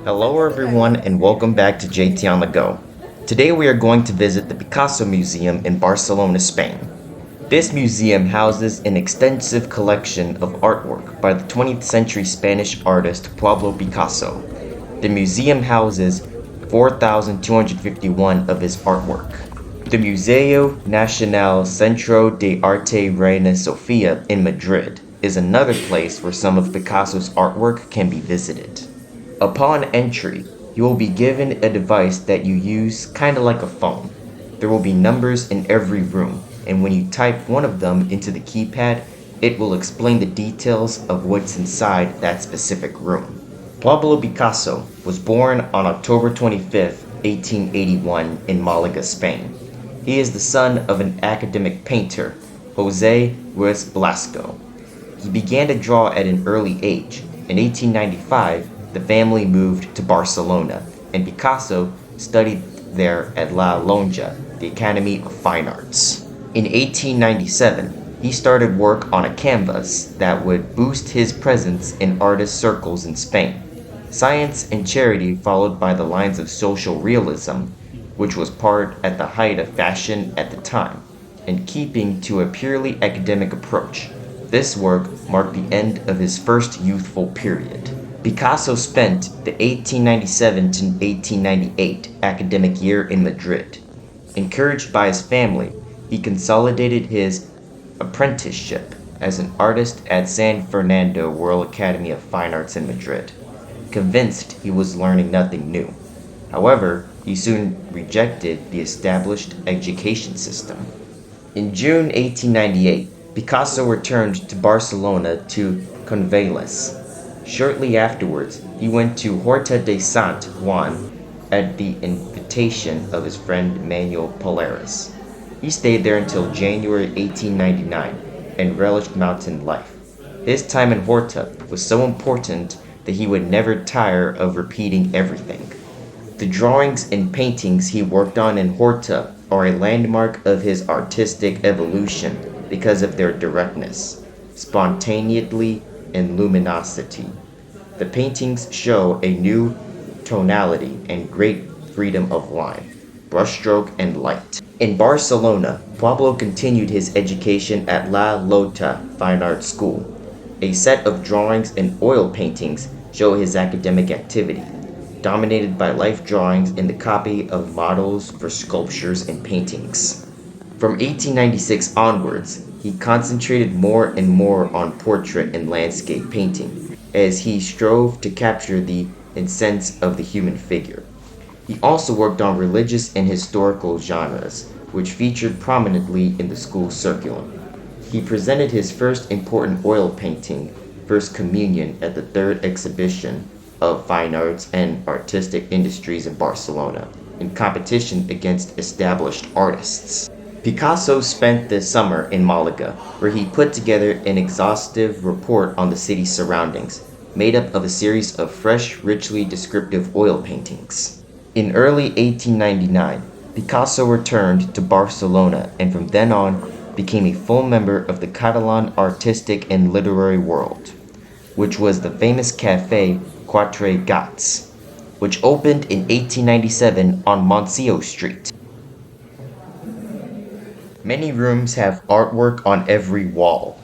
Hello everyone and welcome back to JT on the Go. Today we are going to visit the Picasso Museum in Barcelona, Spain. This museum houses an extensive collection of artwork by the 20th century Spanish artist Pablo Picasso. The museum houses 4,251 of his artwork. The Museo Nacional Centro de Arte Reina Sofía in Madrid is another place where some of Picasso's artwork can be visited. Upon entry, you will be given a device that you use kinda like a phone. There will be numbers in every room, and when you type one of them into the keypad, it will explain the details of what's inside that specific room. Pablo Picasso was born on October 25, 1881 in Malaga, Spain. He is the son of an academic painter, José Ruiz Blasco. He began to draw at an early age. In 1895, the family moved to Barcelona, and Picasso studied there at La Lonja, the Academy of Fine Arts. In 1897, he started work on a canvas that would boost his presence in artist circles in Spain. Science and charity followed by the lines of social realism, which was part at the height of fashion at the time, and keeping to a purely academic approach. This work marked the end of his first youthful period. Picasso spent the 1897 to 1898 academic year in Madrid. Encouraged by his family, he consolidated his apprenticeship as an artist at San Fernando Royal Academy of Fine Arts in Madrid, convinced he was learning nothing new. However, he soon rejected the established education system. In June 1898, Picasso returned to Barcelona to Convelles. Shortly afterwards, he went to Horta de Sant Juan at the invitation of his friend Manuel Polaris. He stayed there until January 1899 and relished mountain life. His time in Horta was so important that he would never tire of repeating everything. The drawings and paintings he worked on in Horta are a landmark of his artistic evolution because of their directness, spontaneity, and luminosity. The paintings show a new tonality and great freedom of line, brushstroke, and light. In Barcelona, Pablo continued his education at La Lota Fine Arts School. A set of drawings and oil paintings show his academic activity, dominated by life drawings and the copy of models for sculptures and paintings. From 1896 onwards, he concentrated more and more on portrait and landscape painting, as he strove to capture the essence of the human figure. He also worked on religious and historical genres, which featured prominently in the school curriculum. He presented his first important oil painting, First Communion, at the third exhibition of Fine Arts and Artistic Industries in Barcelona, in competition against established artists. Picasso spent the summer in Malaga, where he put together an exhaustive report on the city's surroundings, made up of a series of fresh, richly descriptive oil paintings. In early 1899, Picasso returned to Barcelona and from then on became a full member of the Catalan artistic and literary world, which was the famous cafe Quatre Gats, which opened in 1897 on Moncio Street. Many rooms have artwork on every wall.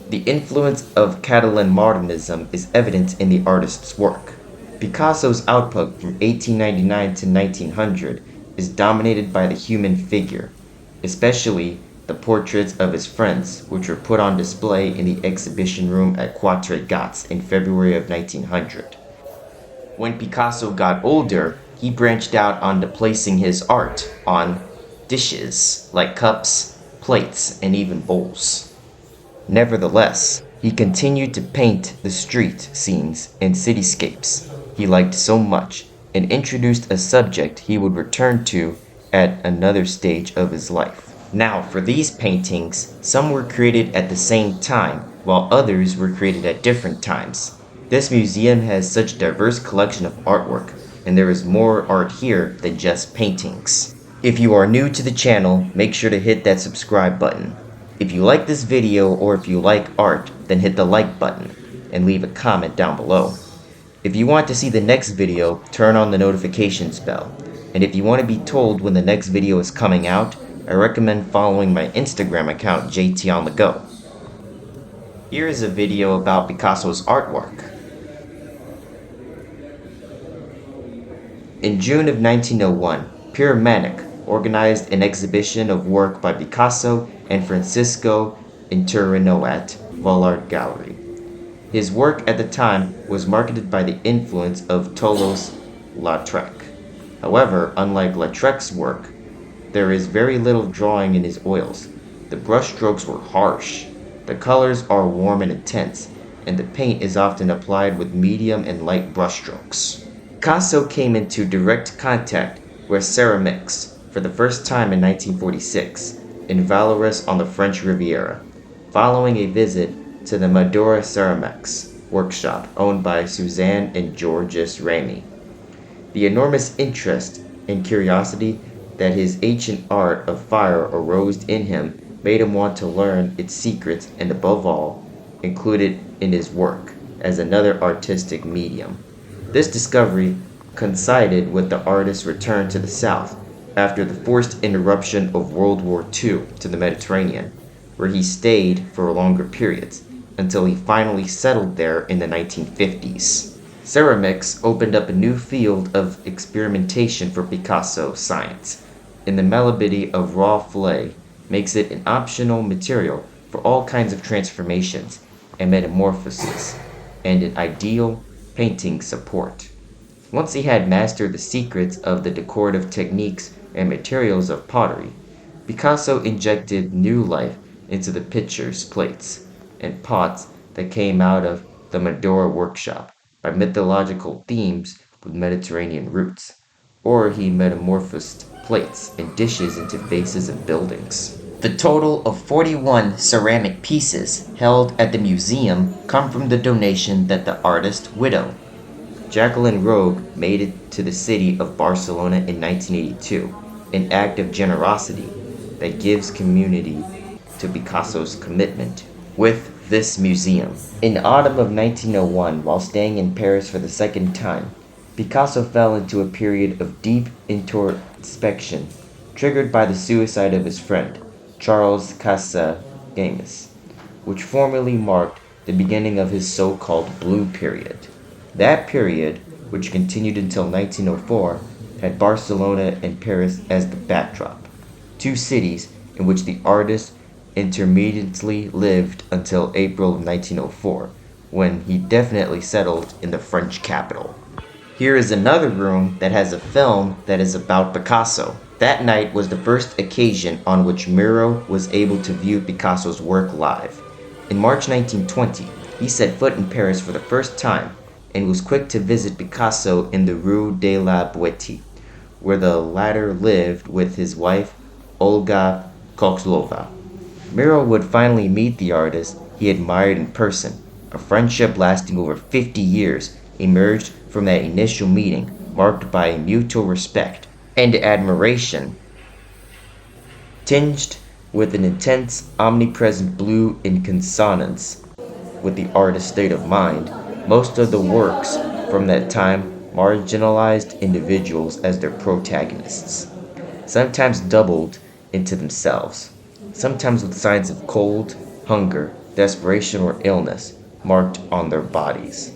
The influence of Catalan modernism is evident in the artist's work. Picasso's output from 1899 to 1900 is dominated by the human figure, especially the portraits of his friends, which were put on display in the exhibition room at Quatre Gats in February of 1900. When Picasso got older, he branched out onto placing his art on dishes like cups, plates, and even bowls. Nevertheless, he continued to paint the street scenes and cityscapes he liked so much and introduced a subject he would return to at another stage of his life. Now, for these paintings, some were created at the same time, while others were created at different times. This museum has such a diverse collection of artwork, and there is more art here than just paintings. If you are new to the channel, make sure to hit that subscribe button. If you like this video or if you like art, then hit the like button and leave a comment down below. If you want to see the next video, turn on the notifications bell. And if you want to be told when the next video is coming out, I recommend following my Instagram account, JTOnTheGo. Here is a video about Picasso's artwork. In June of 1901, Pierre Manic organized an exhibition of work by Picasso and Francisco Inturino at Vollard Gallery. His work at the time was marketed by the influence of Toulouse-Lautrec. However, unlike Lautrec's work, there is very little drawing in his oils. The brushstrokes were harsh. The colors are warm and intense, and the paint is often applied with medium and light brushstrokes. Picasso came into direct contact with ceramics for the first time in 1946 in Valorous on the French Riviera, following a visit to the Madura Ceramics workshop owned by Suzanne and Georges Remy. The enormous interest and curiosity that his ancient art of fire aroused in him made him want to learn its secrets and, above all, include it in his work as another artistic medium. This discovery coincided with the artist's return to the South after the forced interruption of World War II to the Mediterranean, where he stayed for longer periods until he finally settled there in the 1950s. Ceramics opened up a new field of experimentation for Picasso science, and the malleability of raw clay makes it an optional material for all kinds of transformations and metamorphoses, and an ideal painting support. Once he had mastered the secrets of the decorative techniques and materials of pottery, Picasso injected new life into the pitchers, plates, and pots that came out of the Madura workshop by mythological themes with Mediterranean roots, or he metamorphosed plates and dishes into vases of buildings. The total of 41 ceramic pieces held at the museum come from the donation that the artist's widow, Jacqueline Rogue, made it to the city of Barcelona in 1982, an act of generosity that gives community to Picasso's commitment with this museum. In the autumn of 1901, while staying in Paris for the second time, Picasso fell into a period of deep introspection, triggered by the suicide of his friend, Charles Casagames, which formally marked the beginning of his so-called Blue Period. That period, which continued until 1904, had Barcelona and Paris as the backdrop, two cities in which the artist intermittently lived until April of 1904, when he definitely settled in the French capital. Here is another room that has a film that is about Picasso. That night was the first occasion on which Miro was able to view Picasso's work live. In March 1920, he set foot in Paris for the first time and was quick to visit Picasso in the Rue de la Boétie, where the latter lived with his wife, Olga Kokslova. Miro would finally meet the artist he admired in person. A friendship lasting over 50 years emerged from that initial meeting, marked by mutual respect and admiration, tinged with an intense, omnipresent blue in consonance with the artist's state of mind. Most of the works from that time marginalized individuals as their protagonists, sometimes doubled into themselves, sometimes with signs of cold, hunger, desperation, or illness marked on their bodies,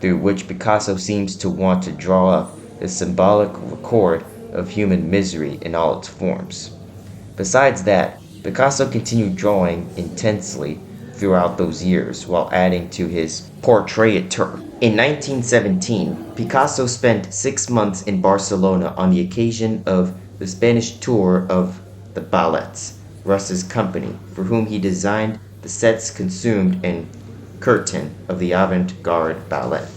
through which Picasso seems to want to draw up a symbolic record of human misery in all its forms. Besides that, Picasso continued drawing intensely throughout those years while adding to his portraiture. In 1917, Picasso spent 6 months in Barcelona on the occasion of the Spanish tour of the Ballets, Russ's company, for whom he designed the sets consumed in Curtain of the Avant-Garde Ballet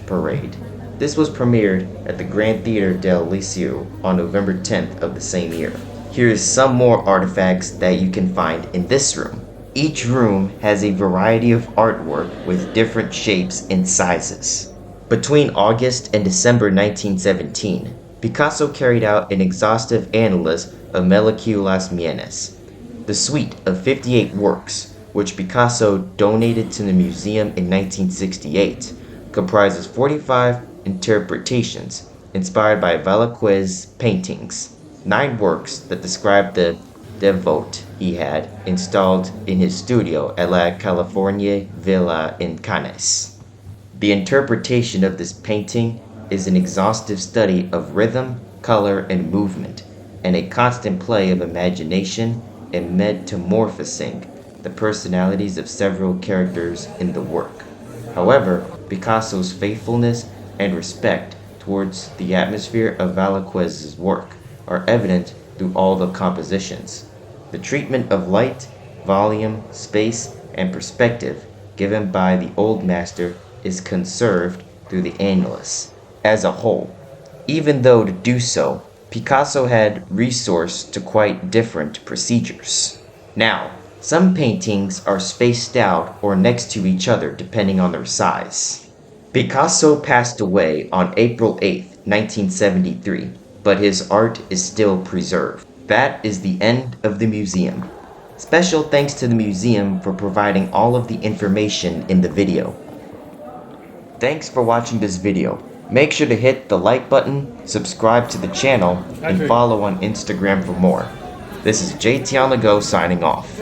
Parade. This was premiered at the Grand Theatre del Liceu on November 10th of the same year. Here is some more artifacts that you can find in this room. Each room has a variety of artwork with different shapes and sizes. Between August and December 1917, Picasso carried out an exhaustive analysis of Moléculas Mienes, the suite of 58 works, which Picasso donated to the museum in 1968, comprises 45 interpretations inspired by Velázquez's paintings, 9 works that describe the devote he had installed in his studio at La California Villa in Cannes. The interpretation of this painting is an exhaustive study of rhythm, color, and movement, and a constant play of imagination in metamorphosing the personalities of several characters in the work. However, Picasso's faithfulness and respect towards the atmosphere of Velázquez's work are evident through all the compositions. The treatment of light, volume, space, and perspective given by the old master is conserved through the annulus as a whole, even though to do so, Picasso had recourse to quite different procedures. Now, some paintings are spaced out or next to each other depending on their size. Picasso passed away on April 8, 1973, but his art is still preserved. That is the end of the museum. Special thanks to the museum for providing all of the information in the video. Thanks for watching this video. Make sure to hit the like button, subscribe to the channel, and follow on Instagram for more. This is JT on the Go signing off.